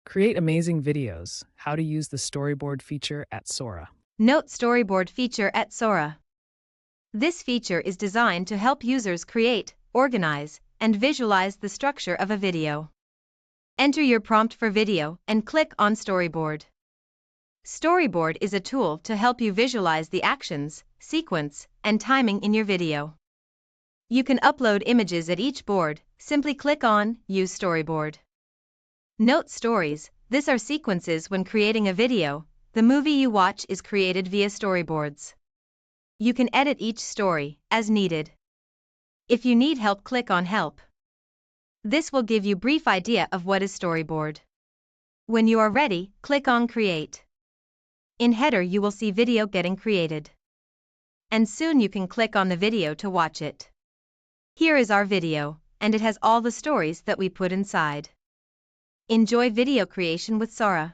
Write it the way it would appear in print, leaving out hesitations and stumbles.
Create amazing videos. How to use the storyboard feature at Sora. Note Storyboard feature at Sora. This feature is designed to help users create, organize, and visualize the structure of a video. Enter your prompt for video and click on Storyboard. Storyboard is a tool to help you visualize the actions, sequence, and timing in your video. You can upload images at each board. Simply click on Use Storyboard. Note stories. These are sequences when creating a video. The movie you watch is created via storyboards. You can edit each story as needed. If you need help, click on Help. This will give you a brief idea of what is storyboard. When you are ready, click on Create. In header you will see video getting created. And soon you can click on the video to watch it. Here is our video, and it has all the stories that we put inside. Enjoy video creation with Sora.